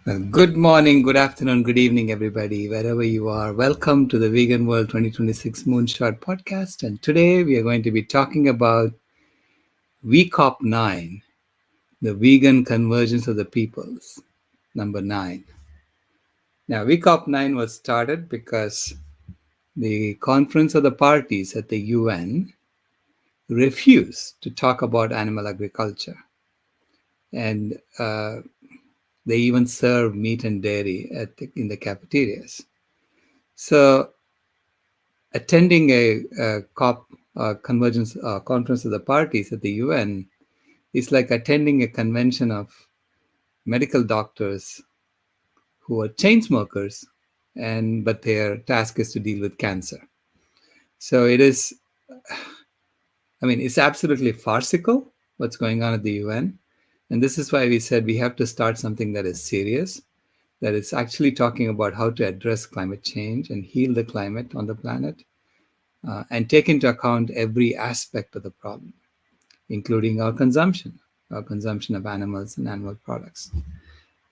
Good morning, good afternoon, good evening, everybody, wherever you are. Welcome to the Vegan World 2026 Moonshot podcast. And today we are going to be talking about V-COP9, the Vegan Convergence of the Peoples, number 9. Now, V-COP9 was started because the Conference of the Parties at the UN refused to talk about animal agriculture. And they even serve meat and dairy in the cafeterias. So attending a COP convergence conference of the parties at the UN is like attending a convention of medical doctors who are chain smokers, and but their task is to deal with cancer. So it is. I mean, it's absolutely farcical what's going on at the UN, and this is why we said we have to start something that is serious, that is actually talking about how to address climate change and heal the climate on the planet, and take into account every aspect of the problem, including our consumption of animals and animal products.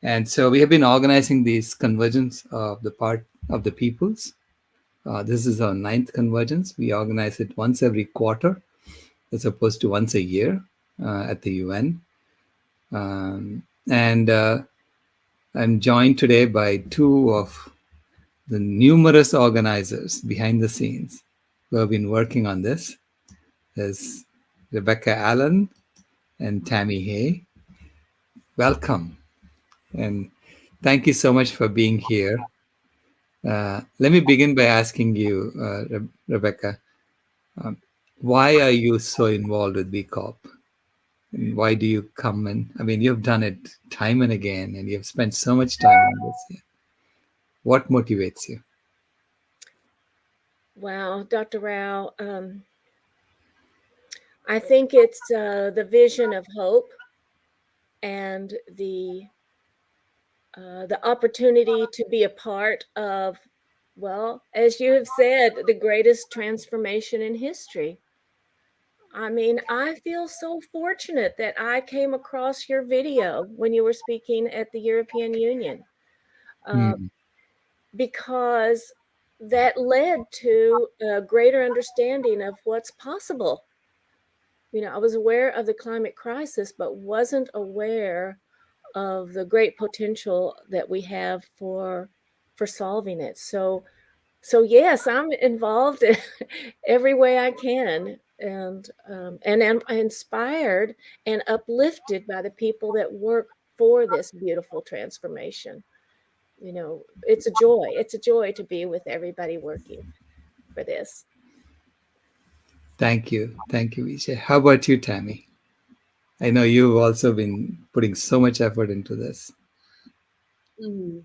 And so we have been organizing these convergence of the part of the peoples. This is our ninth convergence. We organize it once every quarter, as opposed to once a year at the UN. And I'm joined today by two of the numerous organizers behind the scenes who have been working on this. There's Rebecca Allen and Tammy Hay. Welcome, and thank you so much for being here. Let me begin by asking you, Rebecca, um, why are you so involved with V-COP? And why do you come and, I mean, you've done it time and again, and you've spent so much time on this. What motivates you? Wow, Dr. Rao, I think it's the vision of hope and the opportunity to be a part of, well, as you have said, the greatest transformation in history. I mean, I feel so fortunate that I came across your video when you were speaking at the European Union, uh, Hmm. because that led to a greater understanding of what's possible. I was aware of the climate crisis, but wasn't aware of the great potential that we have for solving it. So yes, I'm involved in every way I can, and am inspired and uplifted by the people that work for this beautiful transformation. It's a joy. It's a joy to be with everybody working for this. Thank you. Thank you, Vijay. How about you, Tammy? I know you've also been putting so much effort into this. Mm,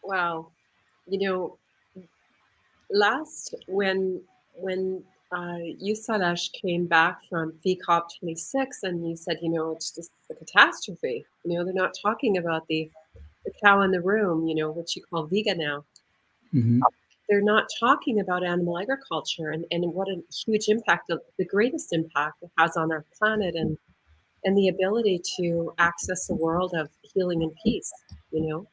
wow. You know, last when you Salesh came back from V-COP 26 and you said, it's just a catastrophe. They're not talking about the cow in the room, what you call vegan now. Hmm. They're not talking about animal agriculture and what a huge impact, the greatest impact it has on our planet and the ability to access a world of healing and peace, you know.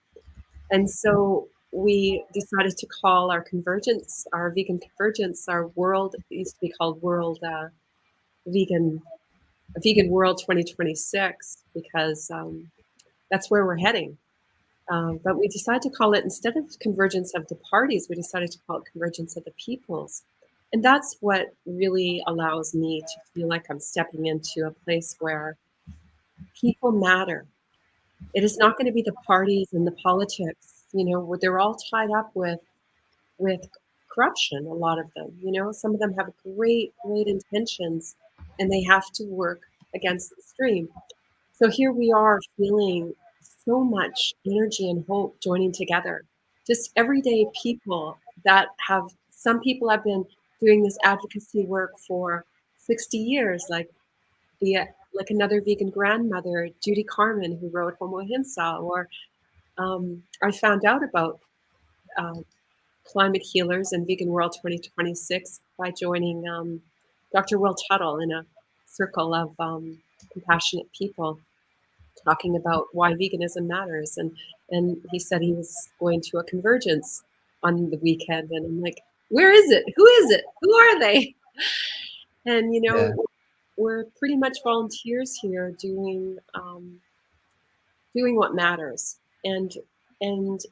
And so we decided to call our convergence, our vegan convergence, our world, it used to be called World Vegan, Vegan World 2026, because that's where we're heading. But we decided to call it, instead of convergence of the parties, we decided to call it convergence of the peoples. And that's what really allows me to feel like I'm stepping into a place where people matter. It is not going to be the parties and the politics, where they're all tied up with corruption, a lot of them. Some of them have great intentions and they have to work against the stream. So here we are feeling so much energy and hope joining together. Just everyday people that have, some people have been doing this advocacy work for 60 years, the like another vegan grandmother, Judy Carmen, who wrote Homo Himsa, or I found out about uh, climate healers and Vegan World 2026 by joining Dr. Will Tuttle in a circle of compassionate people. talking about why veganism matters. And he said he was going to a Convergence on the weekend. And I'm like, where is it? Who is it? Who are they? And, Yeah. we're pretty much volunteers here doing what matters. And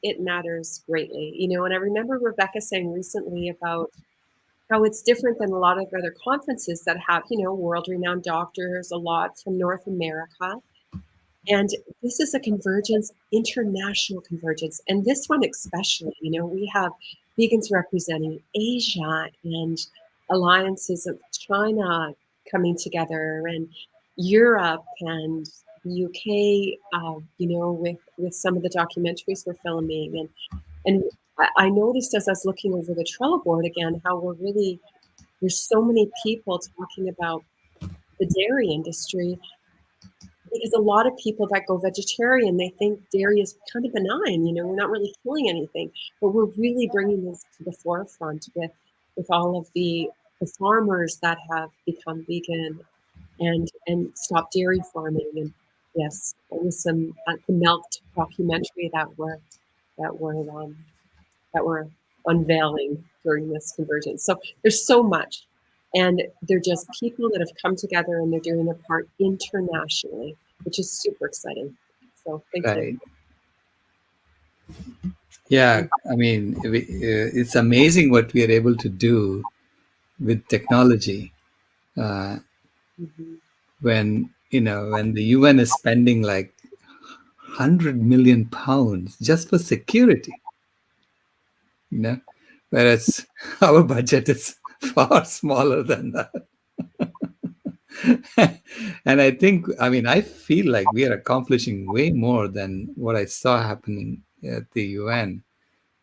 it matters greatly. And I remember Rebecca saying recently about how it's different than a lot of other conferences that have, world-renowned doctors, a lot from North America. And this is a convergence, international convergence. And this one especially, we have vegans representing Asia and alliances of China coming together, and Europe and the UK, with some of the documentaries we're filming. And I noticed as I was looking over the Trello board again, how there's so many people talking about the dairy industry, because a lot of people that go vegetarian, they think dairy is kind of benign. We're not really killing anything, but we're really bringing this to the forefront with all of the farmers that have become vegan and stopped dairy farming. And yes, there was some the milk documentary that we're unveiling during this convergence. So there's so much. And they're just people that have come together and they're doing their part internationally, which is super exciting. So thank you. Right. Yeah. I mean, it's amazing what we are able to do with technology. Mm-hmm. When the UN is spending like 100 million pounds just for security, you know, whereas our budget is far smaller than that. And I feel like we are accomplishing way more than what I saw happening at the UN,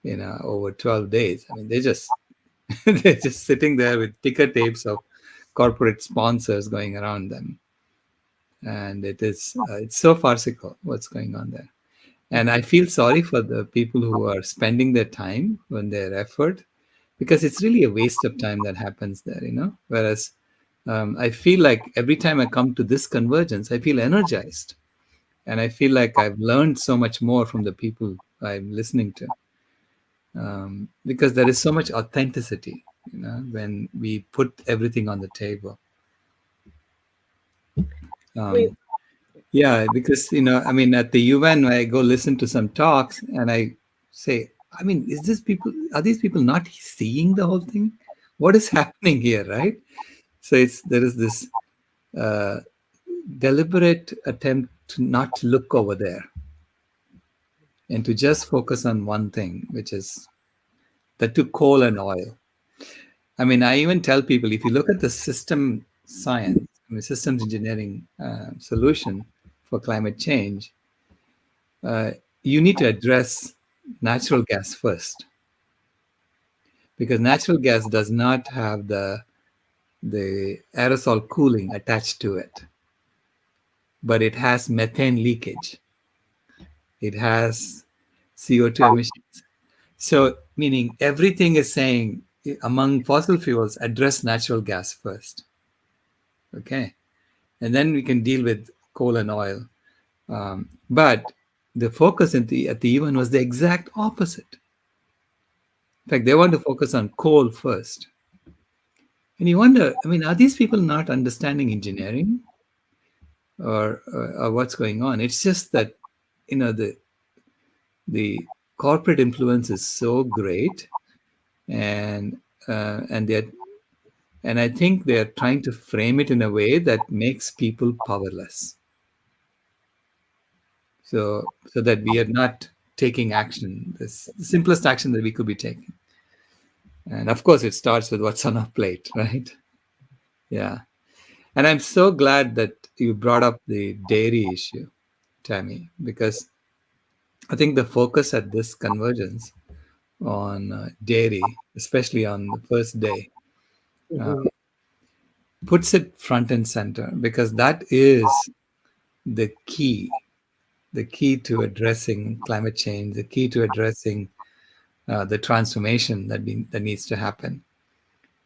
over 12 days. I mean, they're just sitting there with ticker tapes of corporate sponsors going around them. And it's so farcical what's going on there. And I feel sorry for the people who are spending their time and their effort, because it's really a waste of time that happens there. Whereas I feel like every time I come to this convergence, I feel energized. And I feel like I've learned so much more from the people I'm listening to, because there is so much authenticity, when we put everything on the table. We Um, Yeah, because at the UN, I go listen to some talks, and I say, are these people not seeing the whole thing? What is happening here, right? So there is this uh, deliberate attempt to not look over there and to just focus on one thing, which is to coal and oil. I even tell people, if you look at the system science, systems engineering solution for climate change, uh, you need to address natural gas first, because natural gas does not have the aerosol cooling attached to it, but it has methane leakage, it has CO2 emissions. So meaning everything is saying, among fossil fuels, address natural gas first, okay, and then we can deal with coal and oil. But the focus at the UN was the exact opposite. In fact, they want to focus on coal first. And you wonder, are these people not understanding engineering, or what's going on? It's just that, the corporate influence is so great, and they're and I think they're trying to frame it in a way that makes people powerless. So that we are not taking action, this the simplest action that we could be taking. And of course, it starts with what's on our plate, right? Yeah. And I'm so glad that you brought up the dairy issue, Tammy, because I think the focus at this convergence on dairy, especially on the first day, uh, Mm-hmm. puts it front and center, because that is the key to addressing climate change, the key to addressing the transformation that needs to happen.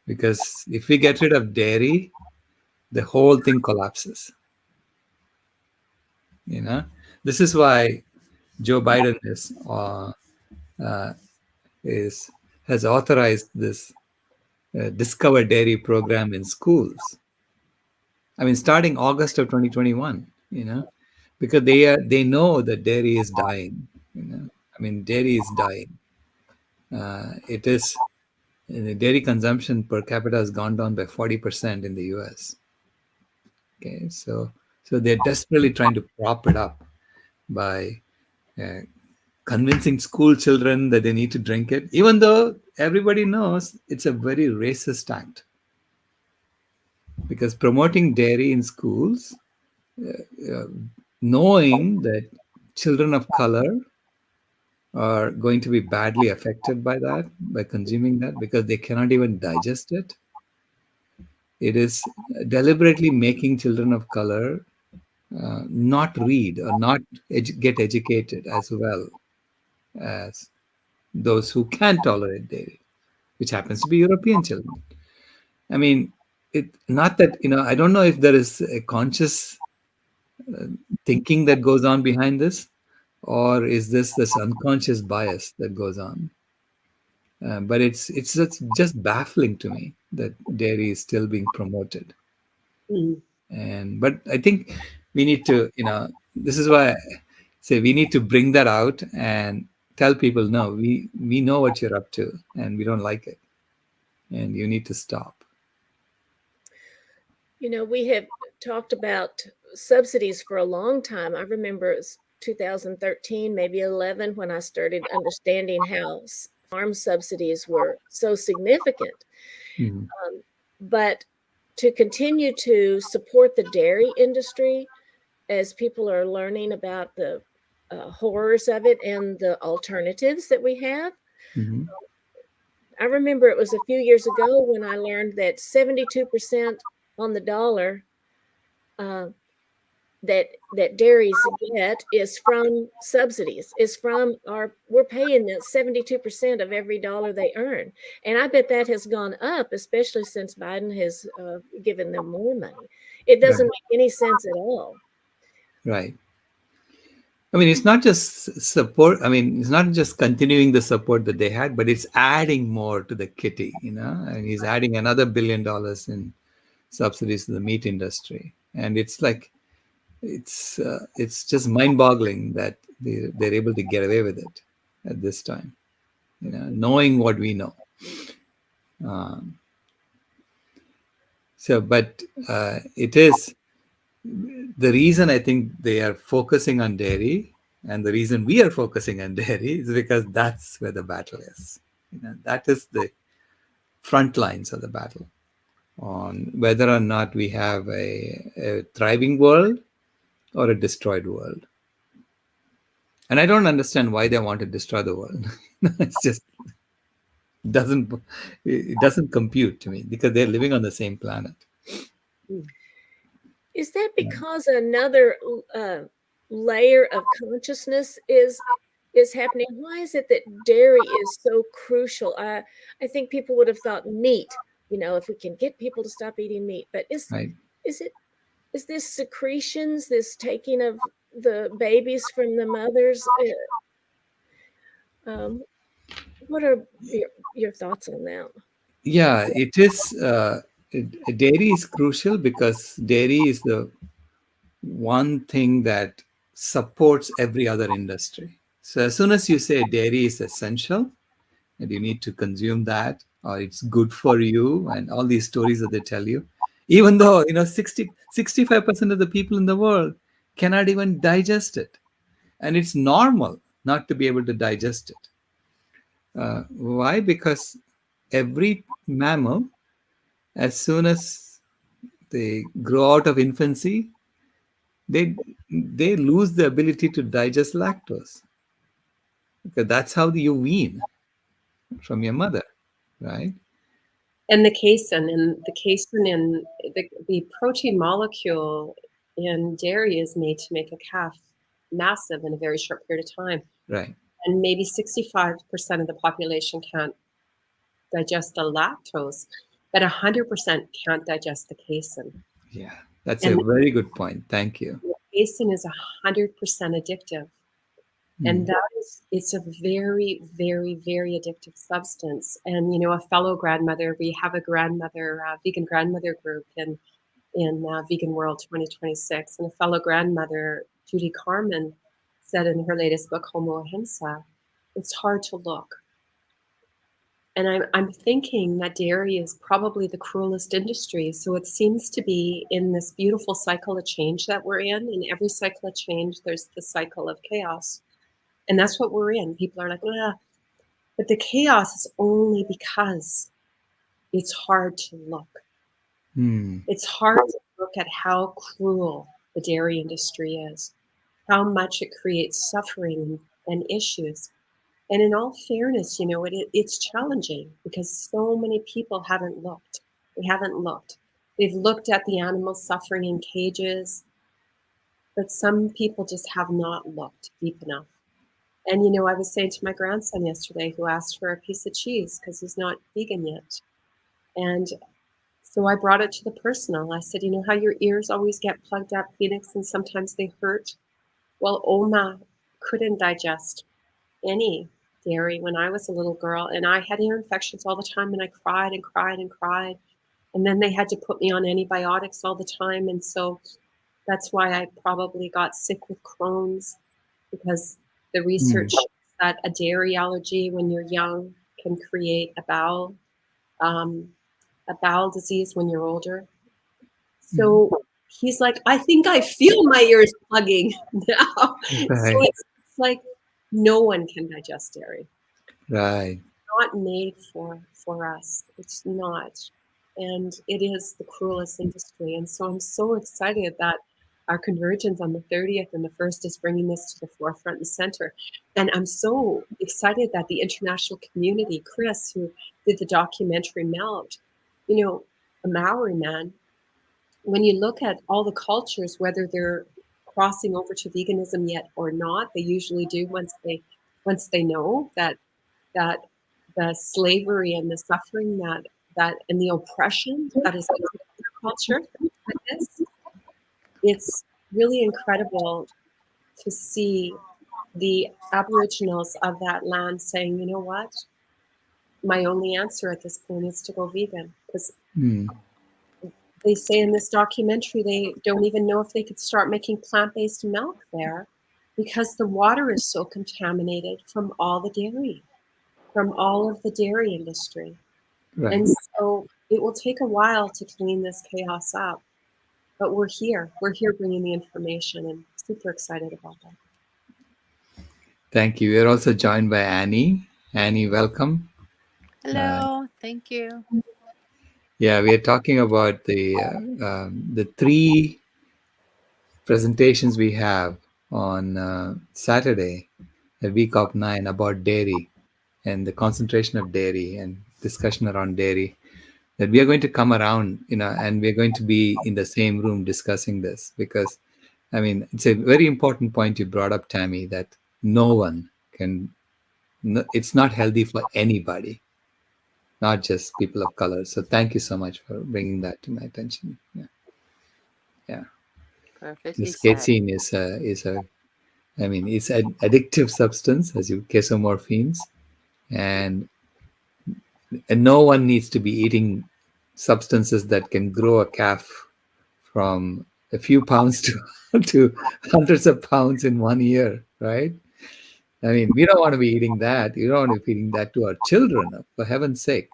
Because if we get rid of dairy, the whole thing collapses. You know, this is why Joe Biden uh, is has authorized this Discover Dairy program in schools. I mean, starting August of 2021. Because they know that dairy is dying. I mean, dairy is dying. It is the dairy consumption per capita has gone down by 40% in the U.S. Okay, so they're desperately trying to prop it up by uh, convincing school children that they need to drink it, even though everybody knows it's a very racist act. Because promoting dairy in schools, uh, knowing that children of color are going to be badly affected by that, by consuming that, because they cannot even digest it. It is deliberately making children of color not read or not get educated as well as those who can tolerate dairy, which happens to be European children. I mean, it not that I don't know if there is a conscious thinking that goes on behind this, or is this unconscious bias that goes on? But it's just baffling to me that dairy is still being promoted. Mm. And but I think we need to, this is why I say we need to bring that out and tell people, no, we know what you're up to, and we don't like it, and you need to stop. We have talked about subsidies for a long time. I remember it was 2013, maybe 11, when I started understanding how farm subsidies were so significant. Mhm. But to continue to support the dairy industry as people are learning about the horrors of it and the alternatives that we have. Mhm. I remember it was a few years ago when I learned that 72% on the dollar uh, that dairies get is from subsidies, is from we're paying that 72% of every dollar they earn. And I bet that has gone up, especially since Biden has given them more money. It doesn't Right. make any sense at all. Right. I mean, it's not just support. I mean, it's not just continuing the support that they had, but it's adding more to the kitty, and he's adding another $1 billion in subsidies to the meat industry. And it's like, it's just mind-boggling that they're able to get away with it at this time, knowing what we know. Um, but it is the reason I think they are focusing on dairy, and the reason we are focusing on dairy is because that's where the battle is. That is the front lines of the battle on whether or not we have a thriving world or a destroyed world. And I don't understand why they want to destroy the world. It's just doesn't it doesn't compute to me because they're living on the same planet. Mm. Is that because another layer of consciousness is happening? Why is it that dairy is so crucial? I think people would have thought meat. If we can get people to stop eating meat, but Right. is it is this secretions, this taking of the babies from the mothers? Um, what are your thoughts on that? Yeah, it is. Dairy is crucial because dairy is the one thing that supports every other industry. So as soon as you say dairy is essential and you need to consume that, or it's good for you, and all these stories that they tell you, even though 65% of the people in the world cannot even digest it, and it's normal not to be able to digest it. Why? Because every mammal, as soon as they grow out of infancy, they they lose the ability to digest lactose, because that's how you wean from your mother, right? And the protein molecule in dairy is made to make a calf massive in a very short period of time. Right. And maybe 65% of the population can't digest the lactose, but 100% can't digest the casein. Yeah, that's a And very good point. Thank you. casein is 100% addictive. And that is, it's a very, very, very addictive substance. And, you know, a fellow grandmother, we have a vegan grandmother group in Vegan World 2026. And a fellow grandmother, Judy Carmen, said in her latest book, Homo Ahimsa, it's hard to look. And I'm thinking that dairy is probably the cruelest industry. So it seems to be in this beautiful cycle of change that we're in. In every cycle of change, there's the cycle of chaos. And that's what we're in. People are like, ah. But the chaos is only because it's hard to look. It's hard to look at how cruel the dairy industry is, how much it creates suffering and issues. And in all fairness, you know, it's challenging because so many people haven't looked. They haven't looked. They've looked at the animals suffering in cages, but some people just have not looked deep enough. And, you know, I was saying to my grandson yesterday, who asked for a piece of cheese because he's not vegan yet. And so I brought it to the personal. I said, you know how your ears always get plugged up, Phoenix, and sometimes they hurt? Well, Oma couldn't digest any dairy when I was a little girl. And I had ear infections all the time, and I cried and cried and cried. And then they had to put me on antibiotics all the time. And so that's why I probably got sick with Crohn's, because the research shows that a dairy allergy when you're young can create a bowel disease when you're older. So he's like, I think I feel my ears plugging now. So it's like no one can digest dairy. Right. It's not made for us. It's not. And it is the cruelest industry. And so I'm so excited that our Convergence on the 30th and the 1st is bringing this to the forefront and center. And I'm so excited that the international community, Chris, who did the documentary Melt, you know, a Maori man, when you look at all the cultures, whether they're crossing over to veganism yet or not, they usually do once they know that the slavery and the suffering that and the oppression that is in their culture like this. It's really incredible to see the Aboriginals of that land saying, you know what, my only answer at this point is to go vegan, because they say in this documentary they don't even know if they could start making plant-based milk there because the water is so contaminated from all the dairy, from all of the dairy industry. Right. And so it will take a while to clean this chaos up, but we're here bringing the information, and super excited about that. Thank you. We're also joined by Annie. Annie, welcome. Hello, thank you. Yeah, we are talking about the 3 presentations we have on Saturday at V-COP9 about dairy and the concentration of dairy and discussion around dairy, that we are going to come around, and we're going to be in the same room discussing this, because, I mean, it's a very important point you brought up, Tammy, that it's not healthy for anybody, not just people of color. So thank you so much for bringing that to my attention. Yeah. Perfectly This said. casein is it's an addictive substance, as you casomorphines, and no one needs to be eating substances that can grow a calf from a few pounds to hundreds of pounds in 1 year, right? I mean, we don't want to be eating that. You don't want to be feeding that to our children, for heaven's sake.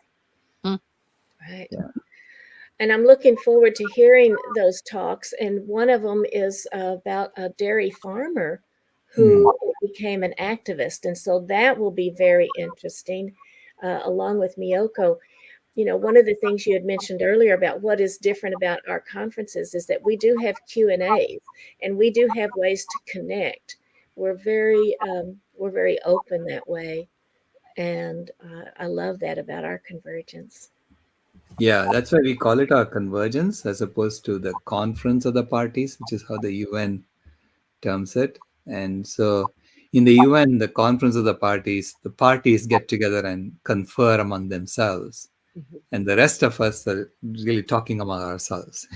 Right. Yeah. And I'm looking forward to hearing those talks. And one of them is about a dairy farmer who became an activist. And so that will be very interesting, along with Miyoko. You know, one of the things you had mentioned earlier about what is different about our conferences is that we do have Q&As, and we do have ways to connect. We're very open that way. And I love that about our Convergence. Yeah, that's why we call it our Convergence, as opposed to the Conference of the Parties, which is how the UN terms it. And so in the UN, the Conference of the parties get together and confer among themselves. And the rest of us are really talking among ourselves.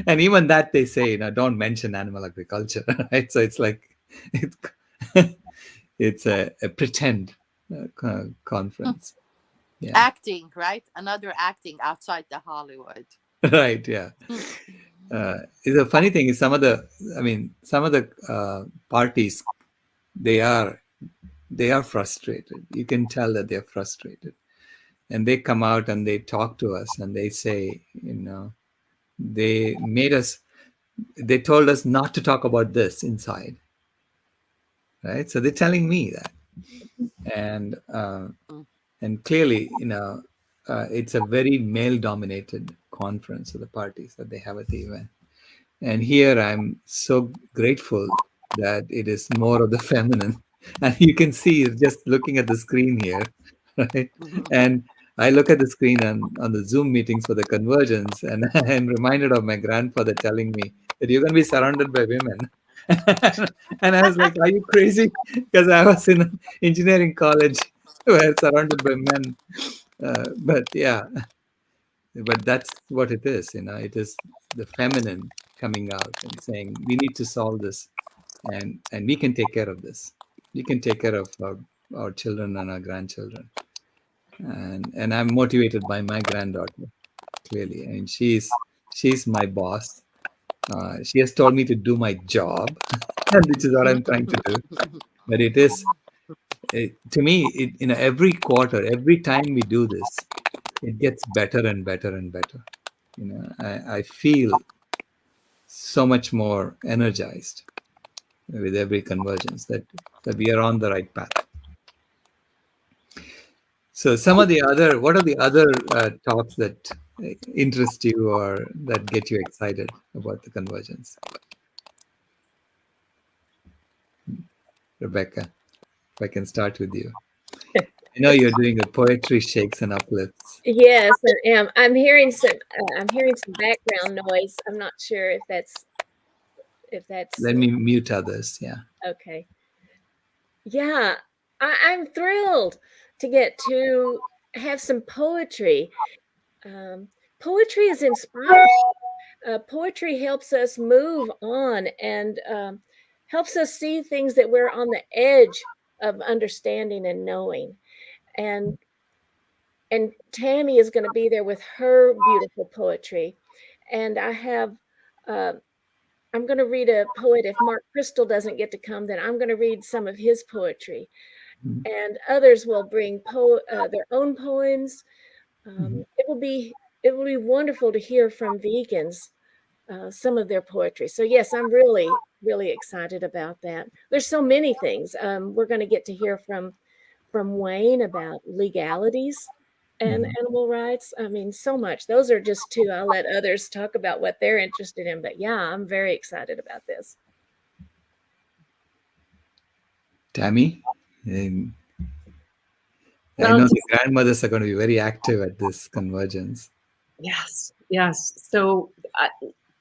And even that they say, don't mention animal agriculture, right? So it's like it's it's a pretend conference. Yeah, Acting, right? Another acting outside the Hollywood. right. Yeah. The funny thing is, some of the parties, they are frustrated. You can tell that they're frustrated, and they come out and they talk to us and they say, they made us. They told us not to talk about this inside, right? So they're telling me that, and Mm. and clearly, it's a very male-dominated conference of the parties that they have at the event. And here I'm so grateful that it is more of the feminine. And you can see just looking at the screen here, right? Mhm. And I look at the screen on the Zoom meetings for the convergence, and I'm reminded of my grandfather telling me that you're going to be surrounded by women. And I was like, are you crazy? Because I was in engineering college where surrounded by men. But yeah, but that's what it is. It is the feminine coming out and saying we need to solve this, and we can take care of this. We can take care of our children and our grandchildren. And I'm motivated by my granddaughter, clearly. And she's my boss. She has told me to do my job, which is what I'm trying to do. But to me, every quarter, every time we do this, it gets better and better and better. I feel so much more energized with every convergence that we are on the right path. So what are the other talks that interest you or that get you excited about the convergence? Rebecca, if I can start with you. I know you're doing a poetry shakes and uplifts. Yes, I am. I'm hearing some background noise. I'm not sure if that's Let me mute others. Yeah. okay. Yeah, I'm thrilled to get to have some poetry. Um, Poetry is inspiring. Poetry helps us move on and helps us see things that we're on the edge of understanding and knowing. And and Tammy is going to be there with her beautiful poetry. And uh, I'm going to read a poet. If Mark Crystal doesn't get to come, then I'm going to read some of his poetry. Mhm. And others will bring their own poems. Mhm. It will be wonderful to hear from vegans some of their poetry. So yes, I'm really really excited about that. There's so many things. We're going to get to hear from Wayne about legalities and Mhm. animal rights. I mean, so much. Those are just two. I'll let others talk about what they're interested in. But yeah, I'm very excited about this. Tammy, um, I Well, know the just grandmothers are going to be very active at this convergence. yes, yes. So,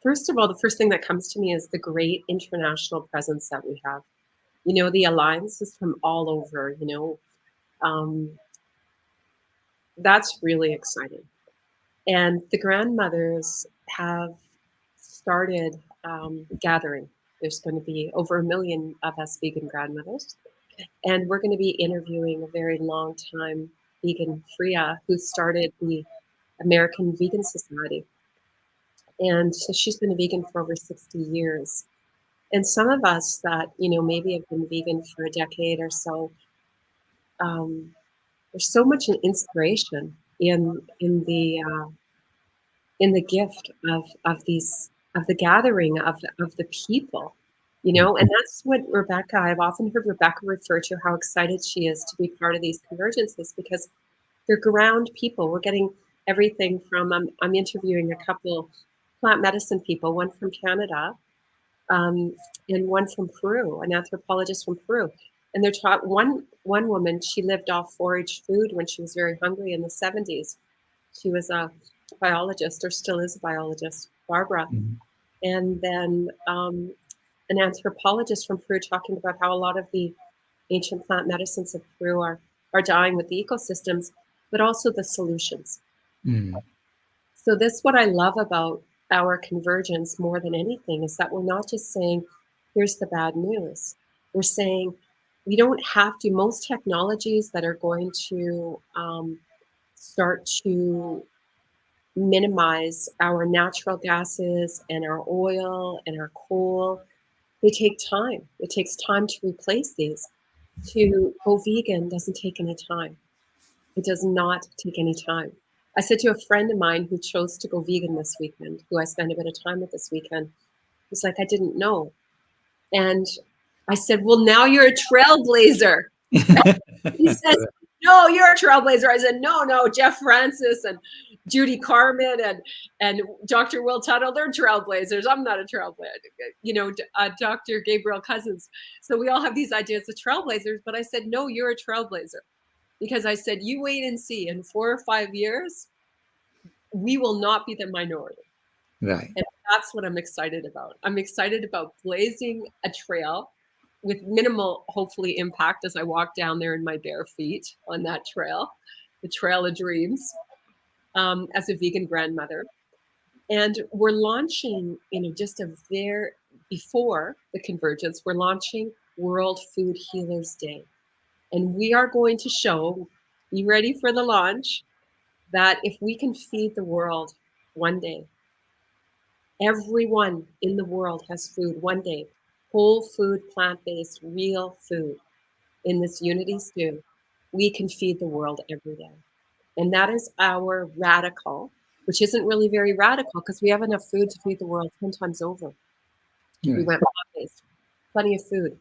first of all, the first thing that comes to me is the great international presence that we have. The alliances from all over. Um, that's really exciting. And the grandmothers have started gathering. There's going to be over 1 million of us vegan grandmothers. And we're going to be interviewing a very long time vegan, Freya, who started the American Vegan Society. And so she's been a vegan for over 60 years. And some of us that, maybe have been vegan for a decade or so, um, there's so much inspiration in the gift of the gathering of the people, and that's what Rebecca. I've often heard Rebecca refer to how excited she is to be part of these convergences because they're ground people. We're getting everything from I'm interviewing a couple plant medicine people, one from Canada, um, and one from Peru, an anthropologist from Peru. And they're taught one woman, she lived off foraged food when she was very hungry in the 70s. She was a biologist, or still is a biologist, Barbara. Mhm. And then an anthropologist from Peru talking about how a lot of the ancient plant medicines of Peru are dying with the ecosystems, but also the solutions. Mm. So this what I love about our convergence more than anything is that we're not just saying, here's the bad news. We're saying we don't have to, most technologies that are going to start to minimize our natural gases and our oil and our coal, they take time. It takes time to replace these. To go vegan doesn't take any time. It does not take any time. I said to a friend of mine who chose to go vegan this weekend, who I spent a bit of time with this weekend, he's like, I didn't know. And I said, well, now you're a trailblazer. He says, no, you're a trailblazer. I said, no, Jeff Francis and Judy Carmen and Dr. Will Tuttle, they're trailblazers. I'm not a trailblazer. Dr. Gabriel Cousins. So we all have these ideas of trailblazers, but I said, no, you're a trailblazer. Because I said, you wait and see. In 4 or 5 years, we will not be the minority. Right. And that's what I'm excited about. I'm excited about blazing a trail with minimal, hopefully, impact as I walk down there in my bare feet on that trail, the Trail of Dreams, as a vegan grandmother. And we're launching, just before the Convergence, we're launching World Food Healers Day. And we are going to show, be ready for the launch, that if we can feed the world one day, everyone in the world has food one day, whole food, plant-based, real food in this unity stew, we can feed the world every day. And that is our radical, which isn't really very radical because we have enough food to feed the world 10 times over. We went plant-based, plenty of food.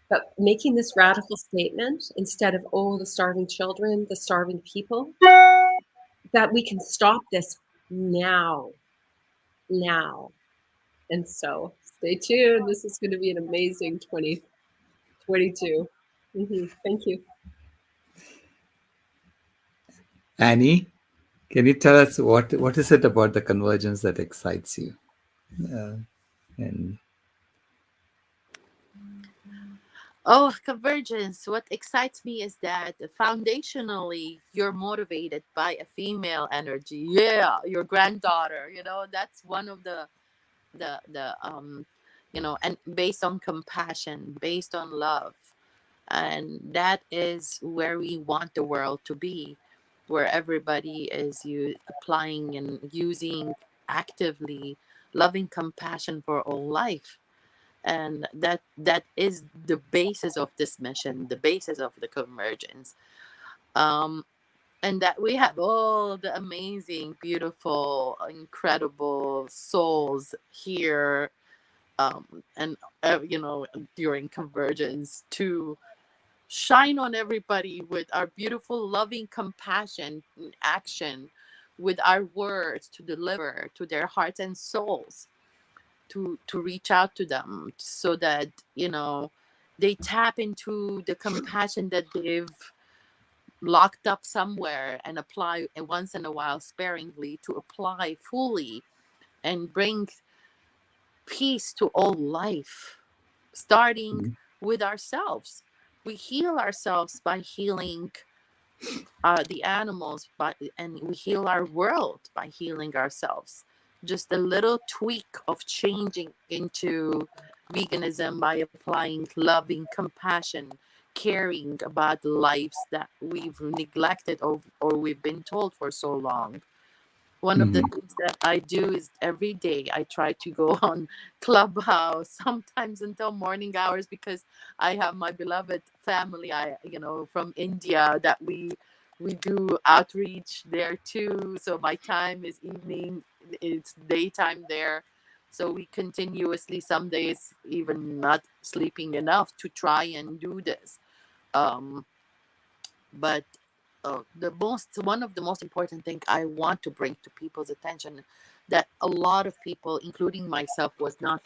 But making this radical statement instead of, the starving children, the starving people, that we can stop this now. And so stay tuned. This is going to be an amazing 2022. Thank you. Annie, can you tell us what is it about the convergence that excites you? And Convergence. What excites me is that foundationally you're motivated by a female energy. Yeah, your granddaughter. That's one of the and based on compassion, based on love, and that is where we want the world to be, where everybody is applying and using actively loving compassion for all life. And that is the basis of this mission, the basis of the Convergence. And that we have all the amazing, beautiful, incredible souls here, and during Convergence, to shine on everybody with our beautiful loving compassion in action, with our words to deliver to their hearts and souls, to reach out to them so that they tap into the compassion that they've locked up somewhere, and apply once in a while sparingly, to apply fully and bring peace to all life, starting with ourselves. We heal ourselves by healing the animals, and we heal our world by healing ourselves. Just a little tweak of changing into veganism by applying loving compassion, caring about the lives that we've neglected, or we've been told for so long. One of the things that I do is every day I try to go on Clubhouse, sometimes until morning hours, because I have my beloved family, from India, that we do outreach there too. So my time is evening, it's daytime there. So we continuously, some days even not sleeping enough, to try and do this. But one of the most important thing I want to bring to people's attention, that a lot of people, including myself, was not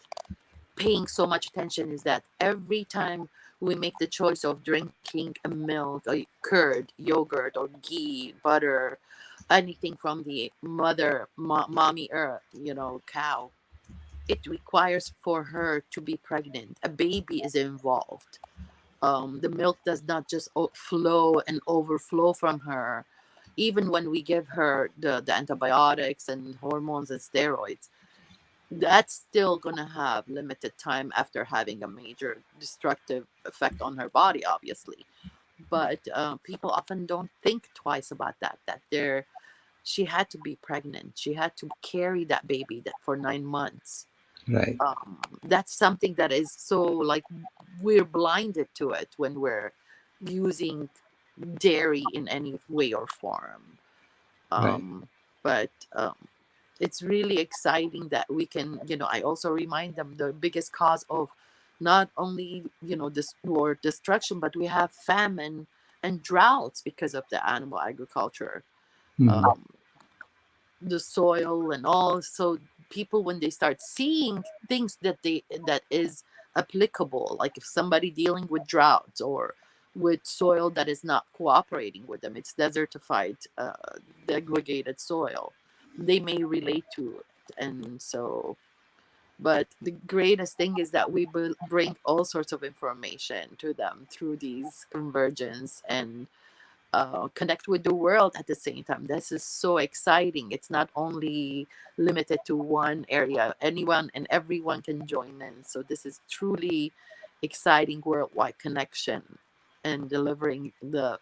paying so much attention, is that every time we make the choice of drinking a milk, a curd, yogurt, or ghee, butter, anything from the mommy earth, cow, it requires for her to be pregnant. A baby is involved. The milk does not just flow and overflow from her. even when we give her the antibiotics and hormones and steroids, that's still going to have limited time after having a major destructive effect on her body, obviously. But people often don't think twice about that, that she had to be pregnant, she had to carry that baby that for 9 months. Right. That's something that is so, like, we're blinded to it when we're using dairy in any way or form. Right. But it's really exciting that we can, I also remind them the biggest cause of not only, this war destruction, but we have famine and droughts because of the animal agriculture. Mhm. um, the soil and all. So people, when they start seeing things that is applicable, like if somebody dealing with droughts or with soil that is not cooperating with them, it's desertified, degraded soil, they may relate to it. And so, but the greatest thing is that we bring all sorts of information to them through these convergence, and connect with the world at the same time. This is so exciting. It's not only limited to one area. Anyone and everyone can join in. So this is truly exciting worldwide connection and delivering the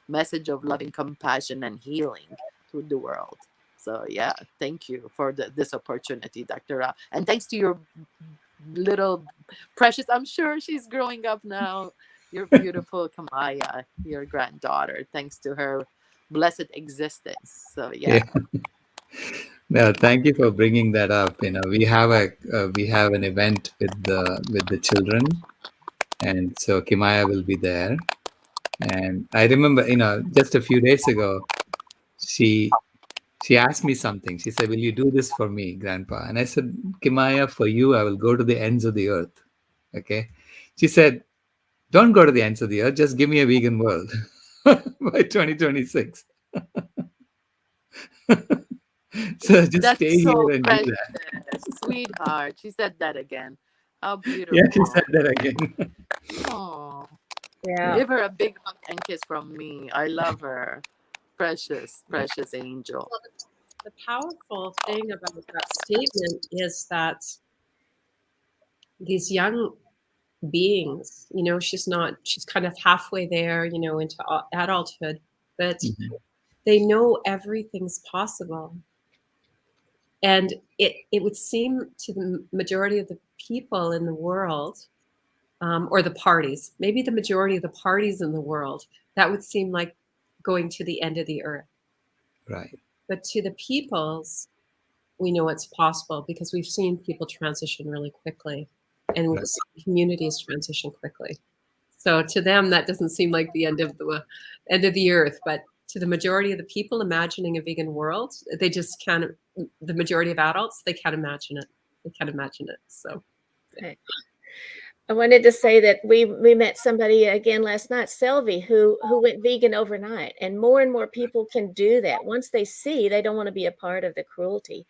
message of loving compassion and healing to the world. So yeah, thank you for this opportunity, Dr. Ra. And thanks to your little precious, I'm sure she's growing up now, your beautiful Kamaya, your granddaughter, thanks to her blessed existence. So yeah. Yeah. No, thank you for bringing that up. We have an event with the children, and so Kimaya will be there. And I remember, just a few days ago, she she asked me something. She said, "Will you do this for me, Grandpa?" And I said, "Kimaya, for you, I will go to the ends of the earth." Okay. She said, "Don't go to the ends of the earth. Just give me a vegan world by 2026." So just That's stay here so and do precious, that. sweetheart. She said that again. How Yeah, she said beautiful. that again. Oh, Yeah. give her a big hug and kiss from me. I love her. Precious, precious angel. Well, the powerful thing about that statement is that these young beings, she's kind of halfway there, into adulthood, but Mhm. they know everything's possible. And it would seem to the majority of the people in the world, or the parties, maybe the majority of the parties in the world, that would seem like going to the end of the earth. Right. But to the peoples, we know it's possible because we've seen people transition really quickly, and we've Right. seen communities transition quickly. So to them, that doesn't seem like the end of the earth. But to the majority of the people imagining a vegan world, they just can't. The majority of adults, they can't imagine it. They can't imagine it. So Right. I wanted to say that we met somebody again last night, Selvi, who went vegan overnight, and more people can do that once they see they don't want to be a part of the cruelty,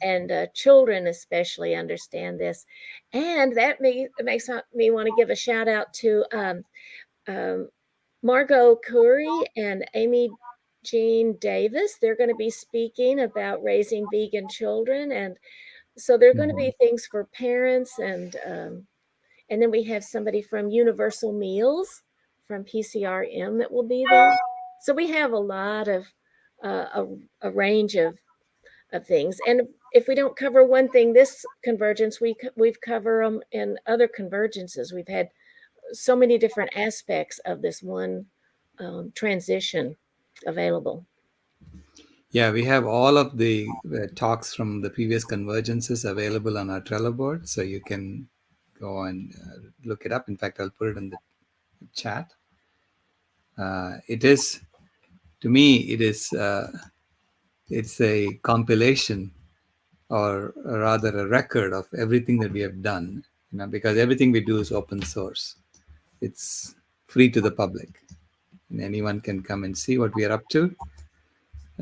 and children especially understand this, and that makes me want to give a shout out to um, Margot Curry and Amy Jean Davis. They're going to be speaking about raising vegan children, and so they're going to Mhm. be things for parents, and then we have somebody from Universal Meals from PCRM that will be there. So we have a lot of a range of things. And if we don't cover one thing, this convergence, we've covered them in other convergences. We've had so many different aspects of this one transition available. Yeah, we have all of the talks from the previous convergences available on our Trello board, so you can go and look it up. In fact, I'll put it in the chat. It is, to me, it's a compilation, or rather a record of everything that we have done. Because everything we do is open source. It's free to the public, and anyone can come and see what we are up to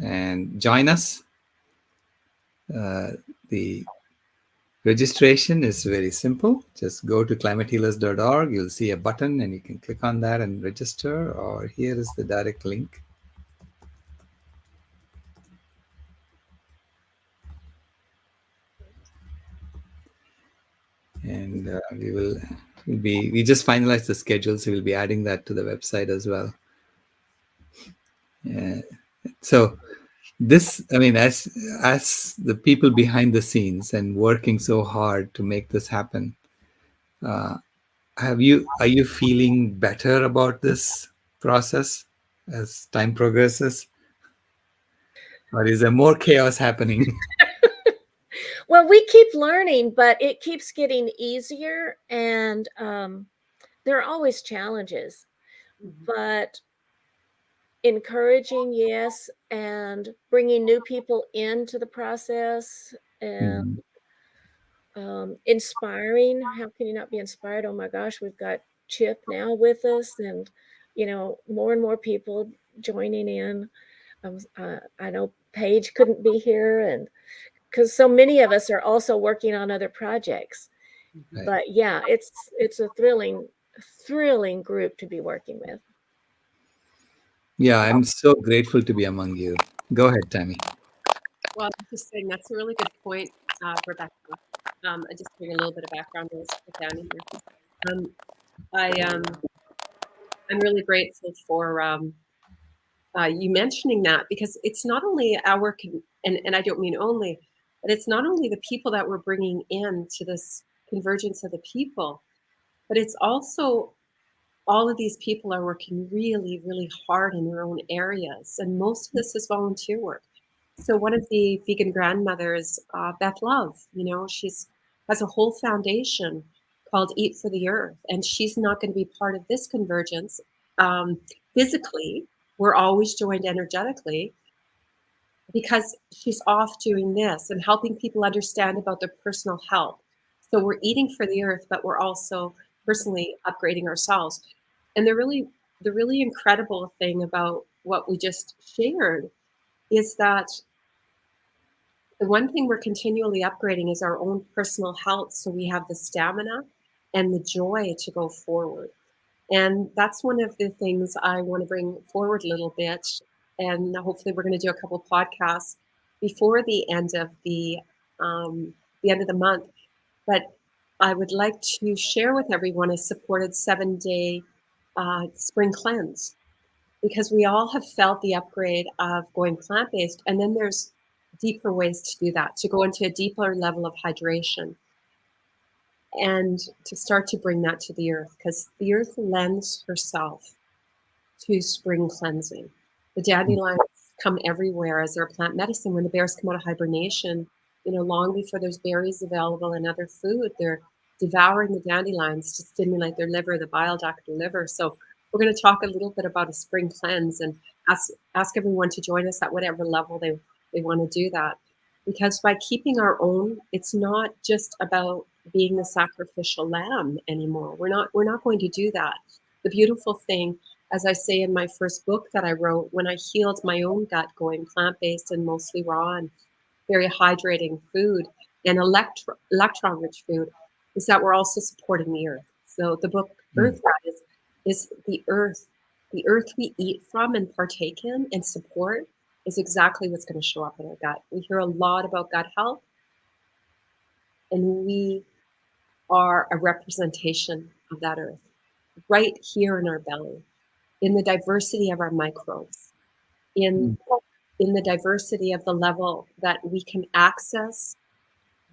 and join us. The registration is very simple. Just go to climatehealers.org. You'll see a button and you can click on that and register, or here is the direct link. and we just finalized the schedule, so we'll be adding that to the website as well. Yeah. So this, I mean, as the people behind the scenes and working so hard to make this happen, uh, are you feeling better about this process as time progresses, or is there more chaos happening? Well, we keep learning, but it keeps getting easier, and there are always challenges, Mhm. but encouraging, yes, and bringing new people into the process, and Mhm. inspiring. How can you not be inspired? Oh my gosh, we've got Chip now with us, and more and more people joining in. I know Paige couldn't be here, and because so many of us are also working on other projects. Mhm. Right. But yeah, it's a thrilling group to be working with. Yeah, I'm so grateful to be among you. Go ahead, Tammy. Well, I'm just saying that's a really good point, Rebecca. I just bring a little bit of background noise with Danny here. Um, I'm really grateful for you mentioning that because it's not only our and I don't mean only, but it's not only the people that we're bringing in to this convergence of the people, but it's also all of these people are working really, really hard in their own areas, and most of this is volunteer work. So one of the vegan grandmothers, Beth Love, she's has a whole foundation called Eat for the Earth, and she's not going to be part of this convergence um, physically. We're always joined energetically because she's off doing this and helping people understand about their personal health. So we're eating for the earth, but we're also personally upgrading ourselves. And the really incredible thing about what we just shared is that the one thing we're continually upgrading is our own personal health. So we have the stamina and the joy to go forward. And that's one of the things I want to bring forward a little bit. And hopefully we're going to do a couple podcasts before the end of the month. But I would like to share with everyone a supported 7-day spring cleanse because we all have felt the upgrade of going plant-based, and then there's deeper ways to do that, to go into a deeper level of hydration and to start to bring that to the earth, because the earth lends herself to spring cleansing. The dandelions come everywhere as their plant medicine. When the bears come out of hibernation, long before there's berries available and other food, they're devouring the dandelions to stimulate their liver, the bile duct, the liver. So we're going to talk a little bit about a spring cleanse and ask everyone to join us at whatever level they want to do that. Because by keeping our own, it's not just about being the sacrificial lamb anymore. We're not going to do that. The beautiful thing, as I say in my first book that I wrote, when I healed my own gut going plant-based and mostly raw and very hydrating food and electron-rich food, is that we're also supporting the earth. So the book Mm. Earth Rat is the earth we eat from and partake in and support is exactly what's going to show up in our gut. We hear a lot about gut health, and we are a representation of that earth right here in our belly, in the diversity of our microbes, in Mm. in the diversity of the level that we can access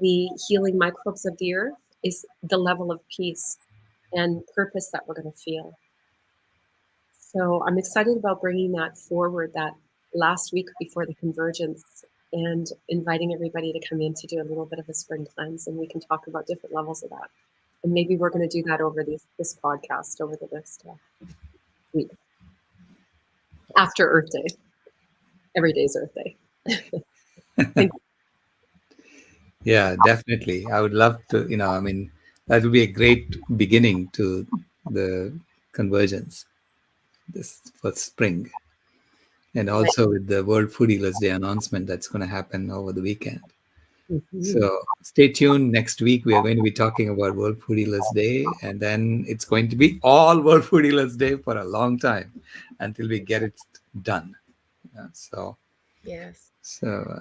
the healing microbes of the earth is the level of peace and purpose that we're going to feel. So I'm excited about bringing that forward that last week before the convergence and inviting everybody to come in to do a little bit of a spring cleanse, and we can talk about different levels of that. And maybe we're going to do that over this podcast over the next week after Earth Day. Every day's Earth Day. Thank you. Yeah, definitely. I would love to, I mean, that would be a great beginning to the convergence this for spring. And Right. also with the World Food Healers Day announcement that's going to happen over the weekend. Mhm. So stay tuned. Next week, we are going to be talking about World Food Healers Day. And then it's going to be all World Food Healers Day for a long time until we get it done. So, Yes.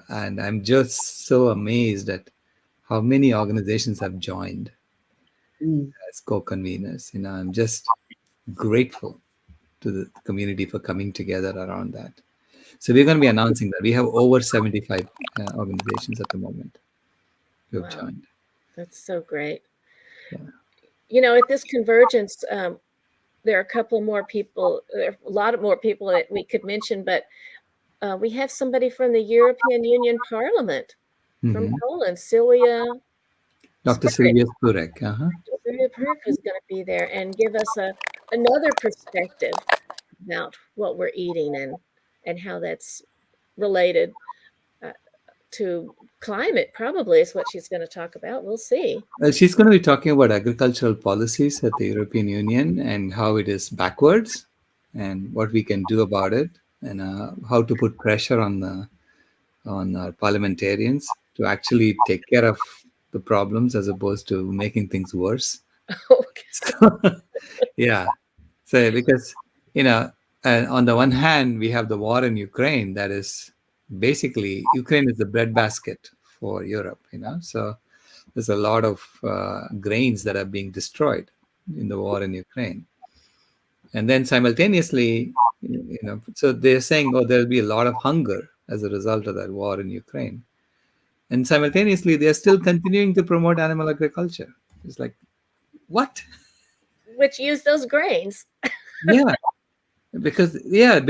and I'm just so amazed at how many organizations have joined. Mm. as co-conveners. I'm just grateful to the community for coming together around that. So we're going to be announcing that we have over 75 organizations at the moment who have Wow, joined. that's so great. Yeah. At this convergence, there are a couple more people, there are a lot of more people that we could mention, but we have somebody from the European Union Parliament from Hmm. Poland, Celia Dr. Spurek. Sylvia Spurek. Uh-huh. Celia Spurek is going to be there and give us another perspective about what we're eating and how that's related uh, to climate. Probably is what she's going to talk about. We'll see. She's going to be talking about agricultural policies at the European Union and how it is backwards and what we can do about it, and how to put pressure on our parliamentarians to actually take care of the problems as opposed to making things worse. Okay. So, yeah. So because you know, on the one hand, we have the war in Ukraine. That is basically Ukraine is the breadbasket for Europe. So there's a lot of grains that are being destroyed in the war in Ukraine, and then simultaneously, so they're saying, oh, there'll be a lot of hunger as a result of that war in Ukraine, and simultaneously they're still continuing to promote animal agriculture. It's like, what? Which use those grains. Yeah, because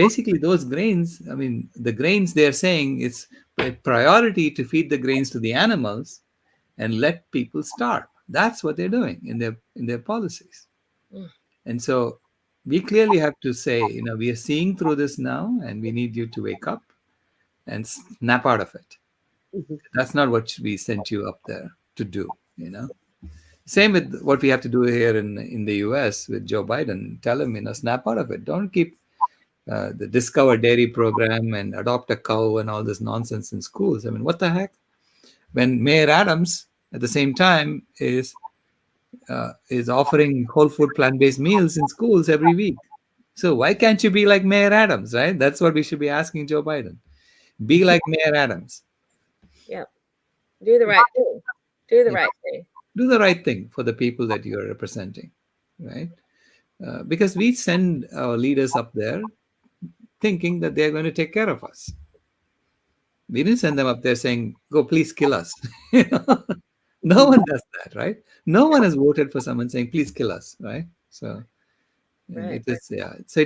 basically those grains, I mean, the grains, they're saying it's a priority to feed the grains to the animals and let people starve. That's what they're doing in their policies. Mm. And so we clearly have to say, we are seeing through this now, and we need you to wake up and snap out of it. Mhm. That's not what we sent you up there to do. Same with what we have to do here in the US with Joe Biden. Tell him, snap out of it. Don't keep the Discover Dairy program and adopt a cow and all this nonsense in schools. I mean, what the heck? When Mayor Adams at the same time is offering whole food plant-based meals in schools every week. So why can't you be like Mayor Adams, right? That's what we should be asking Joe Biden. Be like Mayor Adams. Yep. Do the right thing. Do the Yeah. right thing. Do the right thing for the people that you're representing, right? Because we send our leaders up there thinking that they're going to take care of us. We didn't send them up there saying, "Go, please kill us." You know? No Mhm. one does that, right? No one has voted for someone saying, "Please kill us," right? So, and Right. it is, yeah. So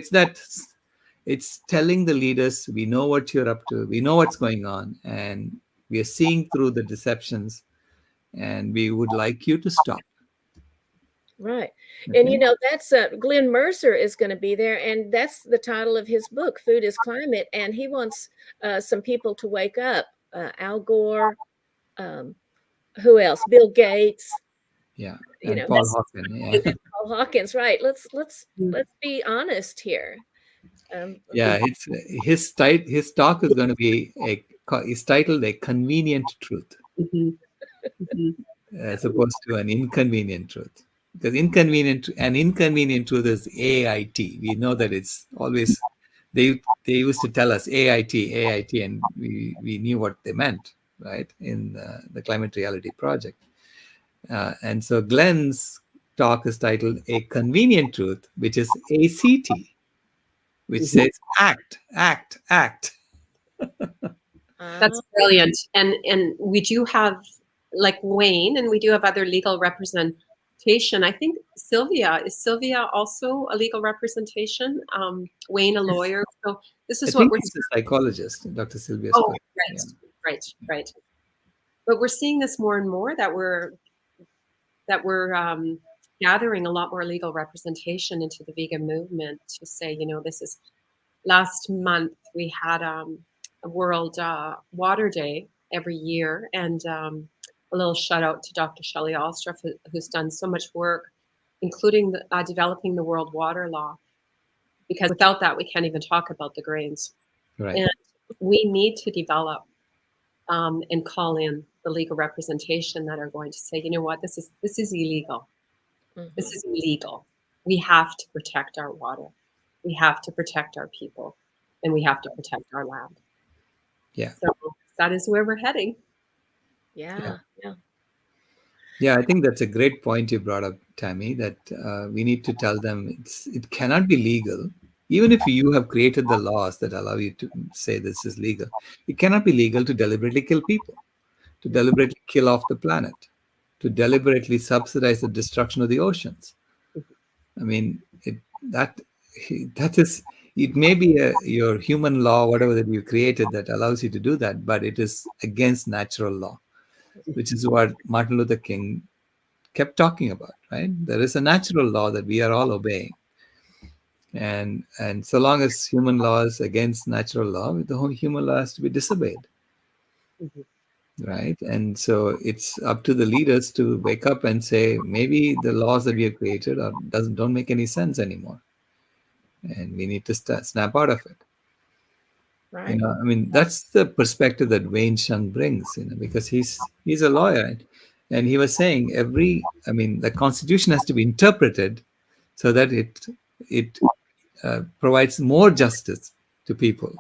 it's telling the leaders, we know what you're up to, we know what's going on, and we are seeing through the deceptions, and we would like you to stop. Right. And Okay. that's Glenn Mercer is going to be there, and that's the title of his book, Food is Climate. And he wants some people to wake up. Al Gore, um, who else? Bill Gates, Yeah. And Paul that's Hawken. Yeah. Paul Hawkins, right? Let's Mhm. let's be honest here. Yeah. It's his talk is going to be is titled "A Convenient Truth," Mhm. Mhm. as opposed to an inconvenient truth. Because an inconvenient truth is AIT. We know that it's always they used to tell us AIT, AIT, and we knew what they meant, right? In the Climate Reality Project. And so Glenn's talk is titled "A Convenient Truth," which is ACT, which Mhm. says act, act, act. uh, That's brilliant. And we do have like Wayne, and we do have other legal representation. I think Sylvia also a legal representation? Wayne a lawyer. So this I is what think we're. she's a psychologist, Dr. Sylvia Oh, Spurgeon. right, Yeah. right. But we're seeing this more and more that we're gathering a lot more legal representation into the vegan movement to say, this is last month we had a World Water Day every year, and a little shout out to Dr. Shelley Alstroff, who's done so much work, including developing the World Water Law, because without that, we can't even talk about the grains. Right. And we need to develop and call in the legal representation that are going to say, you know what, this is illegal. This mhm. is illegal. We have to protect our water. We have to protect our people, and we have to protect our land. Yeah. So that is where we're heading. Yeah. Yeah, yeah. Yeah. I think that's a great point you brought up, Tammy, that we need to tell them it cannot be legal. Even if you have created the laws that allow you to say this is legal, it cannot be legal to deliberately kill people, to deliberately kill off the planet, to deliberately subsidize the destruction of the oceans. I mean, that that is, it may be your human law, whatever that you created, that allows you to do that, but it is against natural law, which is what Martin Luther King kept talking about. Right? There is a natural law that we are all obeying, and so long as human law is against natural law, the whole human law has to be disobeyed. Mhm. Right? And so it's up to the leaders to wake up and say, maybe the laws that we have created don't make any sense anymore, and we need to snap out of it. Right. I mean, that's the perspective that Wayne Shung brings, because he's a lawyer, and he was saying I mean, the Constitution has to be interpreted so that it provides more justice to people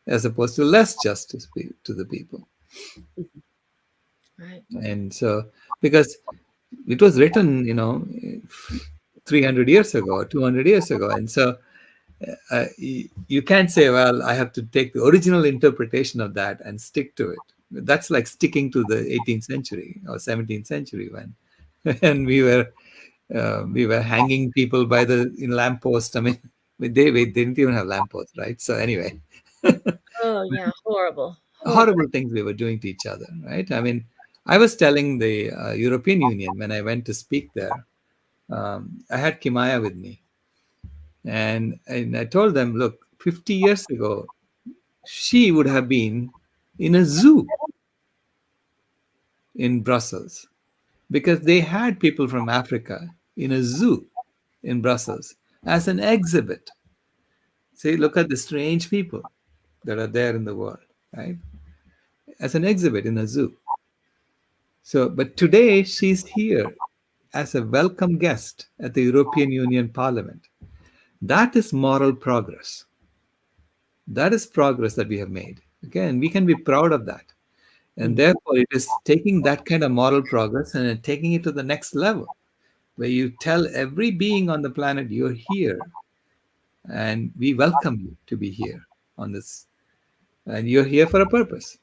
as opposed to less justice to the people. Right. And so, because it was written, 300 years ago, 200 years ago, and so you can't say, well, I have to take the original interpretation of that and stick to it. That's like sticking to the 18th century or 17th century when when we were hanging people by the lamppost. I mean, they didn't even have lampposts, right? So anyway, Oh yeah, horrible, horrible. horrible things we were doing to each other, right? I mean, I was telling the European Union when I went to speak there. I had Kimaya with me, and I told them, look, 50 years ago, she would have been in a zoo in Brussels because they had people from Africa in a zoo in Brussels as an exhibit. See, look at the strange people that are there in the world, right? As an exhibit in a zoo. So, but today she's here as a welcome guest at the European Union Parliament. That is moral progress. That is progress that we have made. Again, we can be proud of that. And Mhm. therefore, it is taking that kind of moral progress and then taking it to the next level, where you tell every being on the planet, you're here and we welcome you to be here on this. And you're here for a purpose.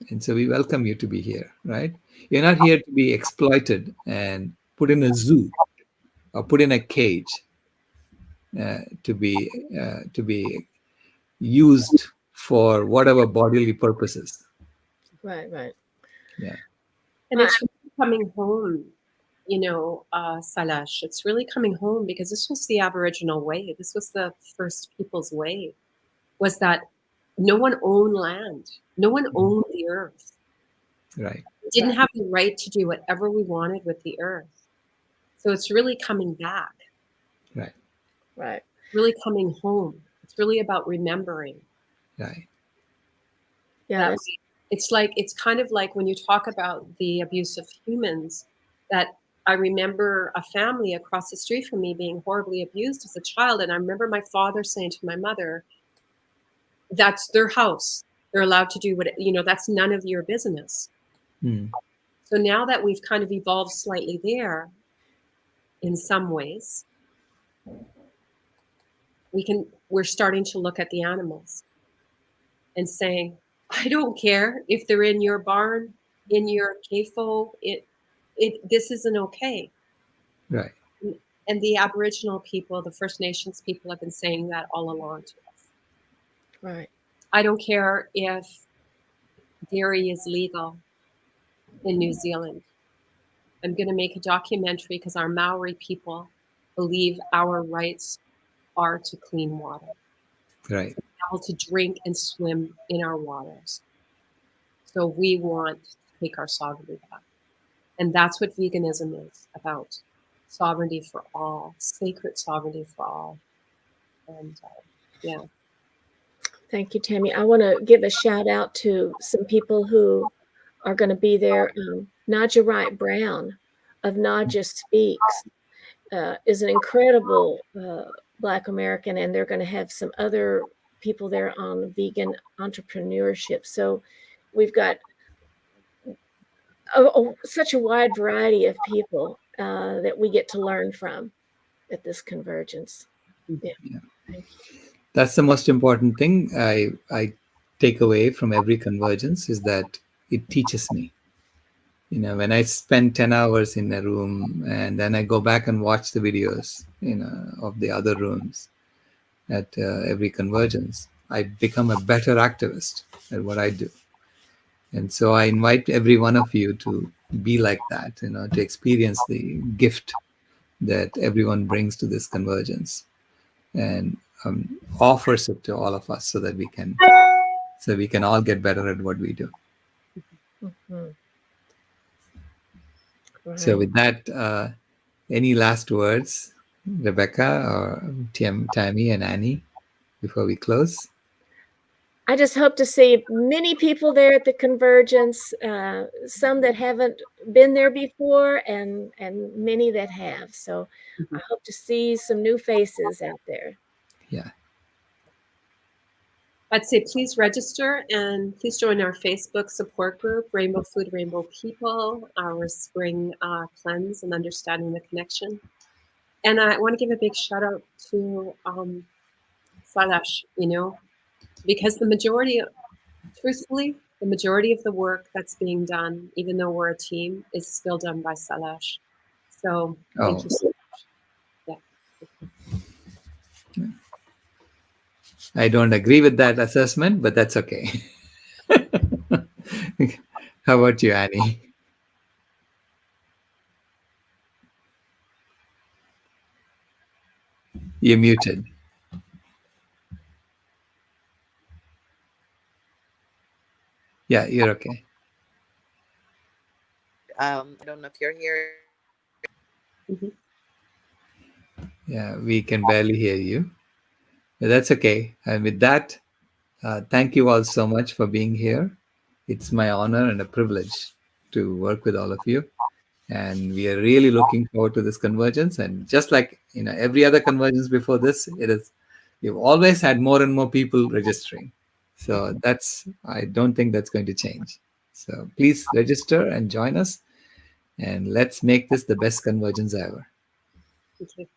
And so we welcome you to be here, right? You're not here to be exploited and put in a zoo or put in a cage to be used for whatever bodily purposes. Right. Right. Yeah, And it's really coming home, Salash. It's really coming home because this was the Aboriginal way. This was the first people's way, was that no one owned land. No one owned the earth. right, We didn't have the right to do whatever we wanted with the earth. So it's really coming back, right, Right. really coming home. It's really about remembering right, Yeah. that That's it's kind of like when you talk about the abuse of humans, that I remember a family across the street from me being horribly abused as a child. And I remember my father saying to my mother, that's their house. They're allowed to do what, that's none of your business. Hmm. So now that we've kind of evolved slightly there in some ways, we're starting to look at the animals and saying, I don't care if they're in your barn, in your CAFO, this isn't okay. right, And the Aboriginal people, the First Nations people have been saying that all along to us. right. I don't care if dairy is legal in New Zealand. I'm going to make a documentary because our Maori people believe our rights are to clean water, right, to be able to drink and swim in our waters. So we want to take our sovereignty back. And that's what veganism is about: sovereignty for all, sacred sovereignty for all. And yeah. Thank you, Tammy. I want to give a shout out to some people who are going to be there. Nadja Wright Brown of Nadja Speaks is an incredible Black American, and they're going to have some other people there on vegan entrepreneurship. So we've got such a wide variety of people. that we get to learn from at this convergence. Yeah, Yeah. thank you. That's the most important thing I take away from every convergence is that it teaches me. When I spend 10 hours in a room and then I go back and watch the videos, of the other rooms at every convergence, I become a better activist at what I do. And so I invite every one of you to be like that, to experience the gift that everyone brings to this convergence and offers it to all of us so we can all get better at what we do. Mm-hmm. So Right. with that, any last words, Rebecca or Tammy and Annie, before we close? I just hope to see many people there at the convergence, some that haven't been there before, and many that have. So I hope to see some new faces out there. Yeah. I'd say please register and please join our Facebook support group, Rainbow Food, Rainbow People, our spring cleanse and understanding the connection. And I want to give a big shout out to Salash, because truthfully, the majority of the work that's being done, even though we're a team, is still done by Salash. So thank Oh, you so much. Yeah. I don't agree with that assessment, but that's okay. How about you, Annie? You're muted. Yeah, you're okay. I don't know if you're here. Mhm. Yeah, we can barely hear you. But that's okay. And with that, thank you all so much for being here. It's my honor and a privilege to work with all of you. And we are really looking forward to this convergence. And just like every other convergence before this, we've always had more and more people registering. So I don't think that's going to change. So please register and join us. And let's make this the best convergence ever. Thank you.